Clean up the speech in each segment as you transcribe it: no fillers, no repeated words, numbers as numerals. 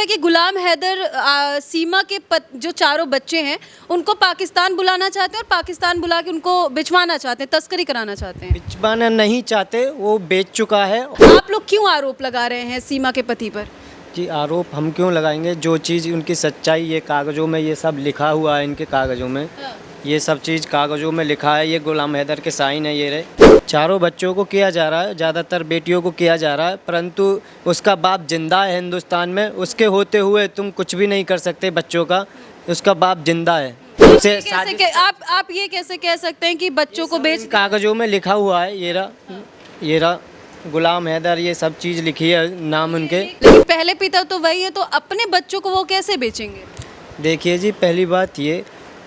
कि गुलाम हैदर सीमा के जो चारों बच्चे हैं उनको पाकिस्तान बुलाना चाहते हैं और पाकिस्तान बुला के उनको बिचवाना चाहते हैं, तस्करी कराना चाहते हैं। बिचवाना नहीं चाहते, वो बेच चुका है। आप लोग क्यों आरोप लगा रहे हैं सीमा के पति पर? जी, आरोप हम क्यों लगाएंगे? जो चीज़ उनकी सच्चाई ये कागज़ों में ये सब लिखा हुआ है, इनके कागज़ों में ये सब चीज़ कागज़ों में लिखा है। ये गुलाम हैदर के साइन है। ये रहे, चारों बच्चों को किया जा रहा है, ज़्यादातर बेटियों को किया जा रहा है, परंतु उसका बाप जिंदा है हिंदुस्तान में। उसके होते हुए तुम कुछ भी नहीं कर सकते बच्चों का। उसका बाप जिंदा है। उसे आप ये कैसे कह सकते हैं कि बच्चों को बेच? कागज़ों में लिखा हुआ है। ये रहा गुलाम हैदर, ये सब चीज़ लिखी है, नाम उनके। लेकिन पहले पिता तो वही है, तो अपने बच्चों को वो कैसे बेचेंगे? देखिए जी, पहली बात ये,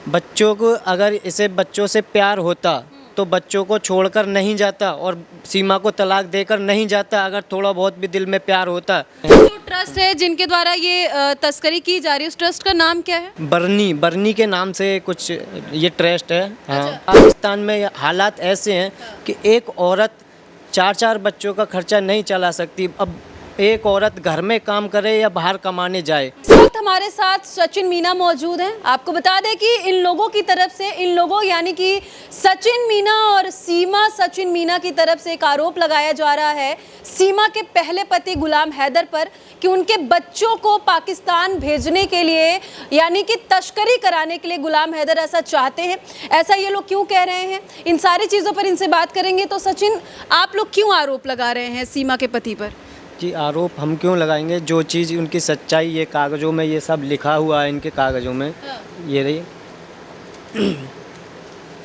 बच्चों को अगर इसे बच्चों से प्यार होता तो बच्चों को छोड़कर नहीं जाता और सीमा को तलाक देकर नहीं जाता, अगर थोड़ा बहुत भी दिल में प्यार होता। जो ट्रस्ट है जिनके द्वारा ये तस्करी की जा रही है, उस ट्रस्ट का नाम क्या है? बरनी के नाम से कुछ ये ट्रस्ट है। हाँ, पाकिस्तान में हालात ऐसे हैं कि एक औरत 4 बच्चों का खर्चा नहीं चला सकती। अब एक औरत घर में काम करे या बाहर कमाने जाए। इस वक्त हमारे साथ सचिन मीना मौजूद हैं। आपको बता दें कि इन लोगों की तरफ से, इन लोगों यानी कि सचिन मीना और सीमा सचिन मीना की तरफ से एक आरोप लगाया जा रहा है सीमा के पहले पति गुलाम हैदर पर कि उनके बच्चों को पाकिस्तान भेजने के लिए यानी कि तस्करी कराने के लिए गुलाम हैदर ऐसा चाहते हैं। ऐसा ये लोग क्यों कह रहे हैं, इन सारी चीज़ों पर इनसे बात करेंगे। तो सचिन, आप लोग क्यों आरोप लगा रहे हैं सीमा के पति पर? जी, आरोप हम क्यों लगाएंगे? जो चीज़ उनकी सच्चाई ये कागज़ों में ये सब लिखा हुआ है, इनके कागज़ों में। ये रही,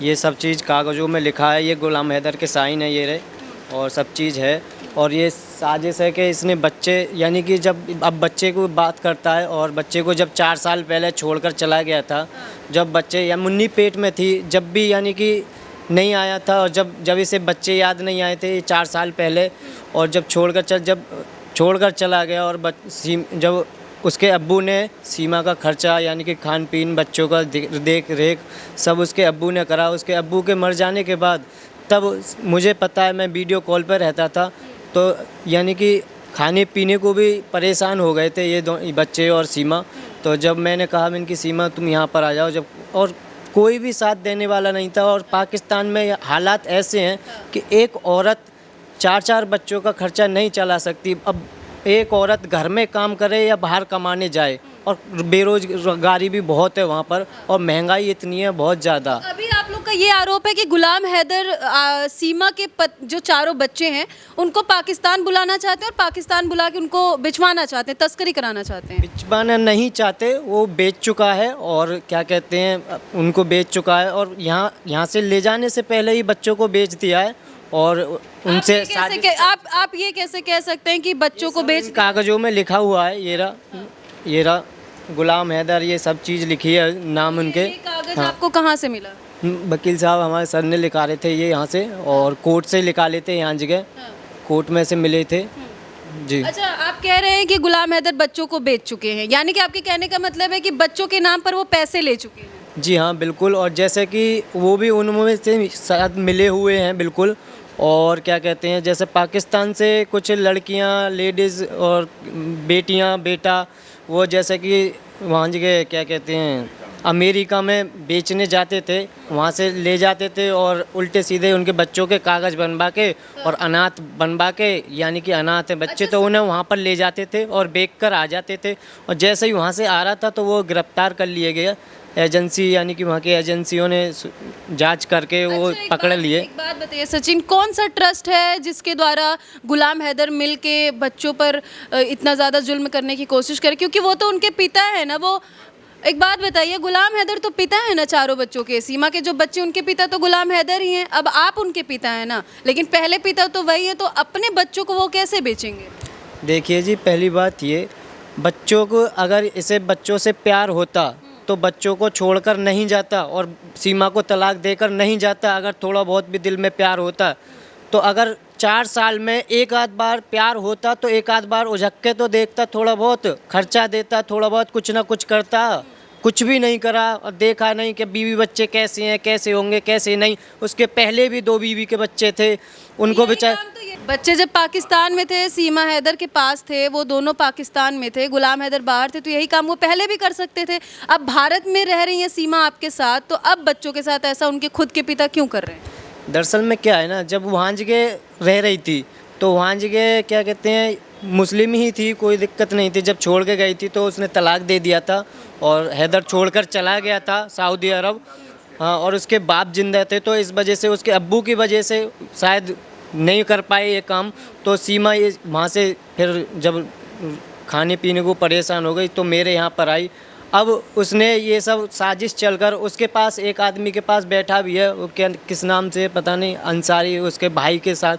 ये सब चीज़ कागज़ों में लिखा है। ये गुलाम हैदर के साइन है। ये रहे, और सब चीज़ है। और ये साजिश है कि इसने बच्चे, यानी कि जब अब बच्चे को बात करता है, और बच्चे को जब 4 साल पहले छोड़कर चला गया था, जब बच्चे या मुन्नी पेट में थी, जब भी यानी कि नहीं आया था, और जब इसे बच्चे याद नहीं आए थे 4 साल पहले, और जब छोड़कर चला गया, और जब उसके अब्बू ने सीमा का खर्चा यानी कि खान पीन, बच्चों का देख रेख सब उसके अब्बू ने करा। उसके अब्बू के मर जाने के बाद तब मुझे पता है, मैं वीडियो कॉल पर रहता था, तो यानी कि खाने पीने को भी परेशान हो गए थे ये बच्चे और सीमा। तो जब मैंने कहा इनकी सीमा तुम यहाँ पर आ जाओ, जब और कोई भी साथ देने वाला नहीं था। और पाकिस्तान में हालात ऐसे हैं कि एक औरत 4 बच्चों का खर्चा नहीं चला सकती। अब एक औरत घर में काम करे या बाहर कमाने जाए, और बेरोजगारी भी बहुत है वहाँ पर, और महंगाई इतनी है बहुत ज़्यादा। अभी आप लोग का ये आरोप है कि गुलाम हैदर सीमा के जो चारों बच्चे हैं उनको पाकिस्तान बुलाना चाहते हैं और पाकिस्तान बुला के उनको बिचवाना चाहते हैं, तस्करी कराना चाहते हैं। बिचवाना नहीं चाहते, वो बेच चुका है, और क्या कहते हैं, उनको बेच चुका है, और यहाँ से ले जाने से पहले ही बच्चों को बेच दिया है। और उनसे आप ये कैसे कह सकते हैं कि बच्चों को बेच? कागज़ों में लिखा हुआ है। ये रहा गुलाम हैदर, ये सब चीज़ लिखी है, नाम उनके। ये कागज आपको कहाँ से मिला? वकील साहब हमारे सर ने लिखा रहे थे ये यहाँ से, और कोर्ट से लिखा लेते यहाँ जगह, कोर्ट में से मिले थे जी। अच्छा, आप कह रहे हैं कि गुलाम हैदर बच्चों को बेच चुके हैं, यानी कि आपके कहने का मतलब है कि बच्चों के नाम पर वो पैसे ले चुके हैं? जी हाँ, बिल्कुल। और जैसे कि वो भी उनमें से शायद मिले हुए हैं, बिल्कुल। और क्या कहते हैं, जैसे पाकिस्तान से कुछ लड़कियां, लेडीज़ और बेटा, वो जैसे कि वहाँ जगह क्या कहते हैं, अमेरिका में बेचने जाते थे, वहाँ से ले जाते थे, और उल्टे सीधे उनके बच्चों के कागज़ बनवा के और अनाथ बनवा के, यानी कि अनाथ है बच्चे, तो उन्हें वहाँ पर ले जाते थे और बेच कर आ जाते थे। और जैसे ही वहाँ से आ रहा था तो वो गिरफ्तार कर लिए गए। एजेंसी यानी कि वहाँ की एजेंसियों ने जांच करके वो पकड़ लिए। एक बात बताइए सचिन, कौन सा ट्रस्ट है जिसके द्वारा गुलाम हैदर मिल के बच्चों पर इतना ज़्यादा जुल्म करने की कोशिश करे? क्योंकि वो तो उनके पिता है ना। वो एक बात बताइए, गुलाम हैदर तो पिता है ना चारों बच्चों के, सीमा के जो बच्चे उनके पिता तो गुलाम हैदर ही हैं। अब आप उनके पिता हैं ना, लेकिन पहले पिता तो वही है, तो अपने बच्चों को वो कैसे बेचेंगे? देखिए जी, पहली बात ये, बच्चों को अगर इसे बच्चों से प्यार होता तो बच्चों को छोड़कर नहीं जाता और सीमा को तलाक देकर नहीं जाता, अगर थोड़ा बहुत भी दिल में प्यार होता। तो अगर 4 साल में एक आध बार प्यार होता तो एक आध बार उझक के तो देखता, थोड़ा बहुत खर्चा देता, थोड़ा बहुत कुछ ना कुछ करता, कुछ भी नहीं करा और देखा नहीं कि बीवी बच्चे कैसे हैं, कैसे होंगे, कैसे नहीं। उसके पहले भी 2 बीवी के बच्चे थे, उनको यही बेचारे काम तो बच्चे जब पाकिस्तान में थे, सीमा हैदर के पास थे, वो दोनों पाकिस्तान में थे, गुलाम हैदर बाहर थे, तो यही काम वो पहले भी कर सकते थे। अब भारत में रह रही है सीमा आपके साथ, तो अब बच्चों के साथ ऐसा उनके खुद के पिता क्यों कर रहे हैं? दरअसल में क्या है ना, जब वहाँ जगह रह रही थी तो वहाँ जगह क्या कहते हैं मुस्लिम ही थी, कोई दिक्कत नहीं थी। जब छोड़ के गई थी तो उसने तलाक दे दिया था और हैदर छोड़कर चला गया था सऊदी अरब। हाँ, और उसके बाप जिंदा थे, तो इस वजह से उसके अब्बू की वजह से शायद नहीं कर पाए ये काम। तो सीमा ये वहाँ से फिर जब खाने पीने को परेशान हो गई तो मेरे यहाँ पर आई। अब उसने ये सब साजिश चलकर उसके पास एक आदमी के पास बैठा भी है, वो क्या किस नाम से पता नहीं, अंसारी, उसके भाई के साथ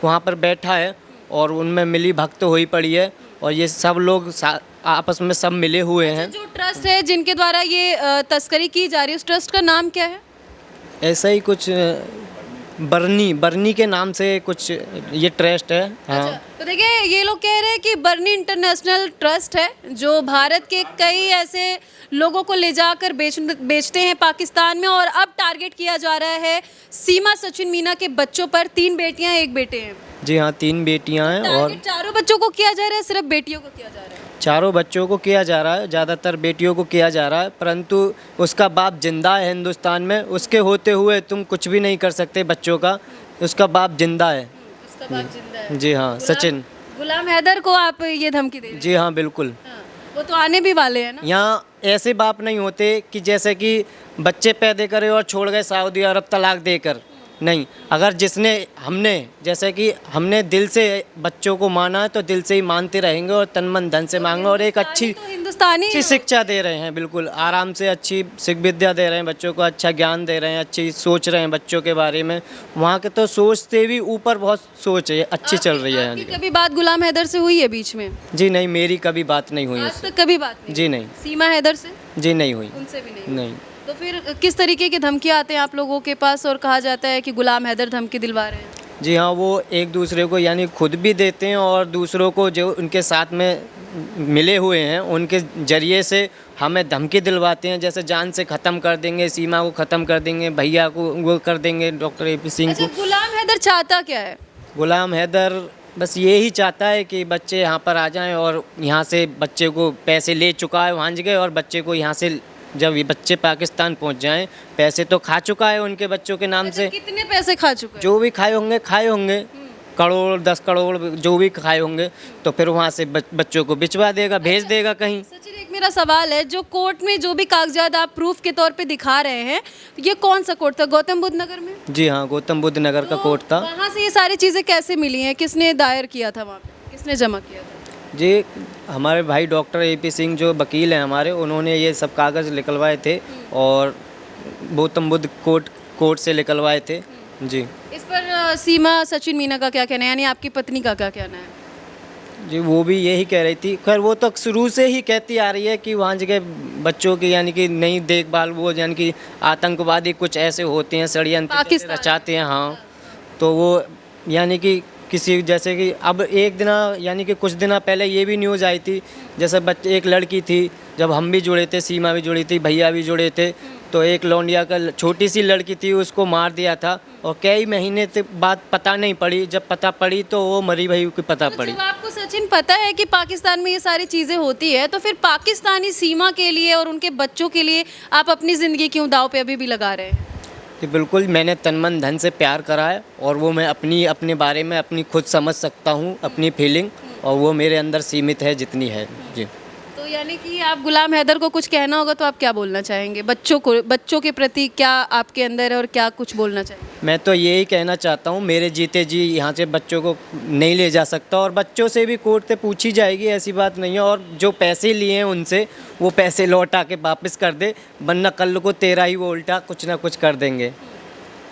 वहाँ पर बैठा है और उनमें मिली भक्त हुई पड़ी है और ये सब लोग आपस में सब मिले हुए हैं। जो ट्रस्ट है जिनके द्वारा ये तस्करी की जा रही है, उस ट्रस्ट का नाम क्या है? ऐसा ही कुछ बरनी के नाम से कुछ ये ट्रस्ट है। हाँ। अच्छा, तो देखिए ये लोग कह रहे हैं कि बरनी इंटरनेशनल ट्रस्ट है जो भारत के कई ऐसे लोगों को ले जाकर बेचते हैं पाकिस्तान में, और अब टारगेट किया जा रहा है सीमा सचिन मीना के बच्चों पर। 3 बेटियां 1 बेटे हैं। जी हाँ, 3 बेटियां हैं। और टारगेट चारों बच्चों को किया जा रहा है, सिर्फ बेटियों को किया जा रहा है? चारों बच्चों को किया जा रहा है, ज़्यादातर बेटियों को किया जा रहा है, परंतु उसका बाप जिंदा है हिंदुस्तान में। उसके होते हुए तुम कुछ भी नहीं कर सकते बच्चों का, उसका बाप जिंदा है। उसका बाप जिंदा है। जी हाँ, सचिन गुलाम हैदर को आप ये धमकी दे रहे हैं? जी हाँ, बिल्कुल। हाँ, वो तो आने भी वाले हैं ना। यहाँ ऐसे बाप नहीं होते कि जैसे कि बच्चे पैदा करे और छोड़ गए सऊदी अरब तलाक देकर। नहीं, अगर हमने जैसे कि हमने दिल से बच्चों को माना है तो दिल से ही मानते रहेंगे और तन मन धन से मांगेंगे। और एक अच्छी हिंदुस्तानी शिक्षा दे रहे हैं, बिल्कुल आराम से अच्छी शिक्षा विद्या दे रहे हैं बच्चों को, अच्छा ज्ञान दे रहे हैं, अच्छी सोच रहे हैं बच्चों के बारे में। वहाँ के तो सोच से भी ऊपर बहुत सोच है, अच्छी चल रही है। आपकी कभी बात गुलाम हैदर से हुई है बीच में? जी नहीं, मेरी कभी बात नहीं हुई आज उससे। तक कभी बात नहीं? जी नहीं। सीमा हैदर से? जी नहीं हुई। उनसे भी नहीं? नहीं। तो फिर किस तरीके की धमकियाँ आते हैं आप लोगों के पास और कहा जाता है कि गुलाम हैदर धमकी दिलवा रहे हैं? जी हाँ, वो एक दूसरे को यानी खुद भी देते हैं और दूसरों को जो उनके साथ में मिले हुए हैं उनके जरिए से हमें धमकी दिलवाते हैं, जैसे जान से ख़त्म कर देंगे, सीमा को ख़त्म कर देंगे, भैया को वो कर देंगे, डॉक्टर AP सिंह को। अच्छा, गुलाम हैदर चाहता क्या है? गुलाम हैदर बस यही चाहता है कि बच्चे यहाँ पर आ जाएं और यहाँ से बच्चे को पैसे ले चुका है वहाँ जगह, और बच्चे को यहाँ से जब ये बच्चे पाकिस्तान पहुँच जाएं, पैसे तो खा चुका है उनके बच्चों के नाम से। कितने पैसे खा चुका है? जो भी खाए होंगे करोड़ 10 करोड़ जो भी खाए होंगे, तो फिर वहाँ से बच्चों को बिचवा देगा, भेज देगा कहीं। सचिन, एक मेरा सवाल है, जो कोर्ट में जो भी कागजात आप प्रूफ के तौर पे दिखा रहे हैं, ये कौन सा कोर्ट था? गौतम बुद्ध नगर में? जी हाँ, गौतम बुद्ध नगर का कोर्ट था। वहाँ से ये सारी चीज़ें कैसे मिली हैं? किसने दायर किया था वहाँ पे? किसने जमा किया था? जी, हमारे भाई डॉक्टर AP सिंह जो वकील हैं हमारे, उन्होंने ये सब कागज़ निकलवाए थे और गौतम बुद्ध कोर्ट से निकलवाए थे। जी। इस पर सीमा सचिन मीना का क्या कहना है, यानी आपकी पत्नी का क्या कहना है? जी, वो भी यही कह रही थी। खैर वो तो शुरू से ही कहती आ रही है कि वहाँ जगह बच्चों की यानी कि नई देखभाल, वो यानी कि आतंकवादी कुछ ऐसे होते हैं, षड्यंत्र रचाते हैं। हाँ, तो वो यानी कि किसी जैसे कि अब एक दिन यानी कि कुछ दिन पहले ये भी न्यूज़ आई थी, जैसे बच्चे एक लड़की थी, जब हम भी जुड़े थे, सीमा भी जुड़ी थी, भैया भी जुड़े थे, तो एक लौंडिया का छोटी सी लड़की थी, उसको मार दिया था और कई महीने से बाद पता नहीं पड़ी। जब पता पड़ी तो वो मरी भई की पता पड़ी। जब आपको सचिन पता है कि पाकिस्तान में ये सारी चीज़ें होती है, तो फिर पाकिस्तानी सीमा के लिए और उनके बच्चों के लिए आप अपनी ज़िंदगी क्यों दाव पे अभी भी लगा रहे हैं? कि बिल्कुल मैंने तन मन धन से प्यार करा है और वो मैं अपने बारे में अपनी खुद समझ सकता हूँ, अपनी फीलिंग, और वो मेरे अंदर सीमित है जितनी है। जी। तो यानी कि आप गुलाम हैदर को कुछ कहना होगा तो आप क्या बोलना चाहेंगे? बच्चों के प्रति क्या आपके अंदर है और क्या कुछ बोलना चाहेंगे? मैं तो यही कहना चाहता हूँ, मेरे जीते जी यहाँ से बच्चों को नहीं ले जा सकता और बच्चों से भी कोर्ट से पूछी जाएगी, ऐसी बात नहीं है। और जो पैसे लिए हैं उनसे वो पैसे लौटा के वापस कर दे, वरना कल को तेरा ही वो उल्टा कुछ ना कुछ कर देंगे।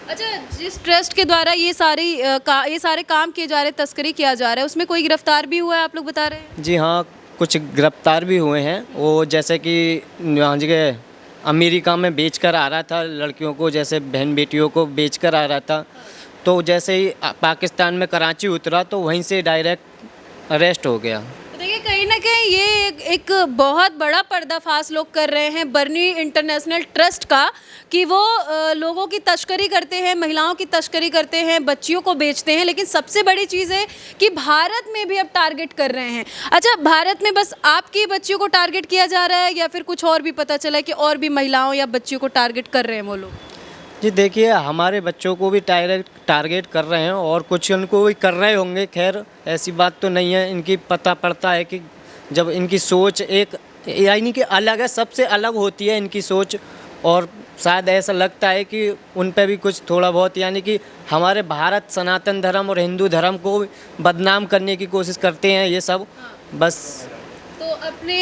अच्छा, जिस ट्रस्ट के द्वारा ये सारे काम किए जा रहे, तस्करी किया जा रहा है, उसमें कोई गिरफ्तार भी हुआ है आप लोग बता रहे हैं? जी हाँ, कुछ गिरफ्तार भी हुए हैं। वो जैसे कि यहाँ जगह अमेरिका में बेच कर आ रहा था लड़कियों को, जैसे बहन बेटियों को बेच कर आ रहा था, तो जैसे ही पाकिस्तान में कराची उतरा तो वहीं से डायरेक्ट अरेस्ट हो गया। तो देखिए, कहीं ना कहीं ये एक बहुत बड़ा पर्दाफाश लोग कर रहे हैं बर्नी इंटरनेशनल ट्रस्ट का कि वो लोगों की तस्करी करते हैं, महिलाओं की तस्करी करते हैं, बच्चियों को बेचते हैं। लेकिन सबसे बड़ी चीज़ है कि भारत में भी अब टारगेट कर रहे हैं। अच्छा, भारत में बस आपकी बच्चियों को टारगेट किया जा रहा है या फिर कुछ और भी पता चला है कि और भी महिलाओं या बच्चियों को टारगेट कर रहे हैं वो लोग? जी देखिए, हमारे बच्चों को भी टारगेट कर रहे हैं और कुछ उनको भी कर रहे होंगे। खैर ऐसी बात तो नहीं है, इनकी पता पड़ता है कि जब इनकी सोच एक यानी कि अलग है, सबसे अलग होती है इनकी सोच। और शायद ऐसा लगता है कि उन पे भी कुछ थोड़ा बहुत यानी कि हमारे भारत सनातन धर्म और हिंदू धर्म को बदनाम करने की कोशिश करते हैं ये सब। बस तो अपने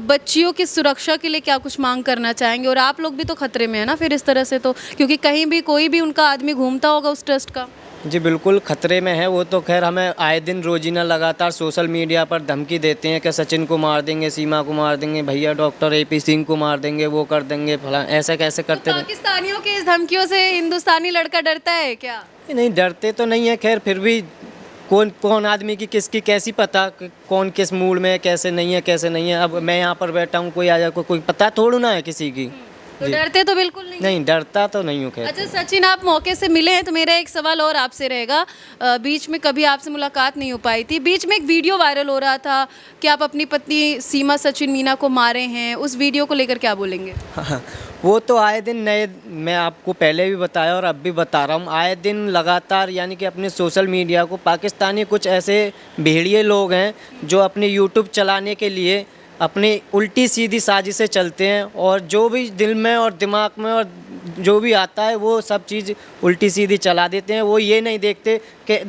बच्चियों की सुरक्षा के लिए क्या कुछ मांग करना चाहेंगे? और आप लोग भी तो खतरे में है ना फिर इस तरह से, तो क्योंकि कहीं भी कोई भी उनका आदमी घूमता होगा उस ट्रस्ट का। जी बिल्कुल खतरे में है वो तो। खैर हमें आए दिन रोजीना लगातार सोशल मीडिया पर धमकी देते हैं कि सचिन को मार देंगे, सीमा को मार देंगे, भैया डॉक्टर AP सिंह को मार देंगे, वो कर देंगे फला, ऐसे कैसे करते तो पाकिस्तानियों के इस धमकियों से हिंदुस्तानी लड़का डरता है क्या? नहीं, डरते तो नहीं है। खैर फिर भी कौन आदमी की किसकी कैसी पता कि कौन किस मूड में है, कैसे नहीं है, कैसे नहीं है। अब मैं यहाँ पर बैठा हूँ, कोई आ जाए, कोई पता थोड़ा ना है किसी की। तो डरते तो बिल्कुल नहीं? डरता तो नहीं हूँ। खैर अच्छा सचिन, आप मौके से मिले हैं तो मेरा एक सवाल और आपसे रहेगा। बीच में कभी आपसे मुलाकात नहीं हो पाई थी, बीच में एक वीडियो वायरल हो रहा था कि आप अपनी पत्नी सीमा सचिन मीना को मारे हैं, उस वीडियो को लेकर क्या बोलेंगे? वो तो आए दिन नए, मैं आपको पहले भी बताया और अब भी बता रहा हूँ, आए दिन लगातार यानी कि अपने सोशल मीडिया को पाकिस्तानी कुछ ऐसे भेड़िए लोग हैं जो अपने यूट्यूब चलाने के लिए अपनी उल्टी सीधी साजिशें चलते हैं और जो भी दिल में और दिमाग में और जो भी आता है वो सब चीज़ उल्टी सीधी चला देते हैं। वो ये नहीं देखते कि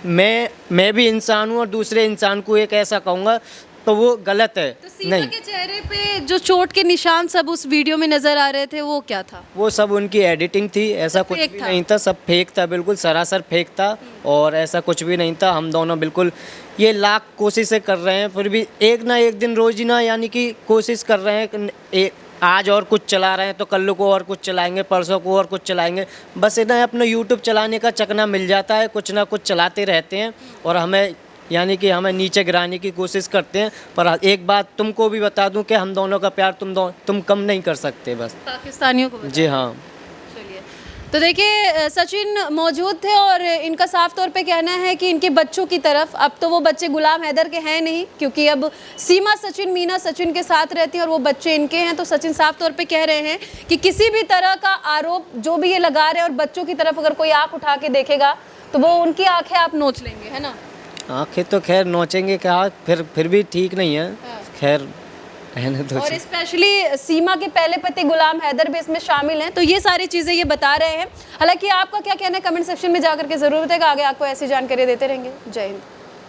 मैं भी इंसान हूँ और दूसरे इंसान को एक ऐसा कहूँगा तो वो गलत है। तो सीमा के चेहरे पे जो चोट के निशान सब उस वीडियो में नजर आ रहे थे वो क्या था? वो सब उनकी एडिटिंग थी, ऐसा कुछ भी नहीं था, सब फेक था, बिल्कुल सरासर फेक था और ऐसा कुछ भी नहीं था। हम दोनों बिल्कुल ये लाख कोशिशें कर रहे हैं, फिर भी एक ना एक दिन रोजिना यानी कि कोशिश कर रहे हैं। आज और कुछ चला रहे हैं तो कल को और कुछ चलाएंगे, परसों को और कुछ चलाएंगे। बस इतना अपना यूट्यूब चलाने का चकना मिल जाता है, कुछ ना कुछ चलाते रहते हैं और हमें यानी कि हमें नीचे गिराने की कोशिश करते हैं। पर एक बात तुमको भी बता दूं कि हम दोनों का प्यार तुम कम नहीं कर सकते बस पाकिस्तानियों को। जी हाँ। चलिए, तो देखिए सचिन मौजूद थे और इनका साफ तौर पे कहना है कि इनके बच्चों की तरफ, अब तो वो बच्चे गुलाम हैदर के हैं नहीं क्योंकि अब सीमा सचिन मीना सचिन के साथ रहती हैं और वो बच्चे इनके हैं। तो सचिन साफ तौर पे कह रहे हैं कि किसी भी तरह का आरोप जो भी ये लगा रहे हैं और बच्चों की तरफ अगर कोई आँख उठा के देखेगा तो वो उनकी आँखें आप नोच लेंगे, है ना? आँखें तो खैर नोचेंगे क्या, फिर भी ठीक नहीं है। खैर रहने दो। और स्पेशली सीमा के पहले पति गुलाम हैदर भी इसमें शामिल हैं। तो ये सारी चीज़ें ये बता रहे हैं। हालांकि आपका क्या कहना है कमेंट सेक्शन में जाकर के ज़रूर बताइएगा। आगे आपको ऐसी जानकारी देते रहेंगे। जय हिंद।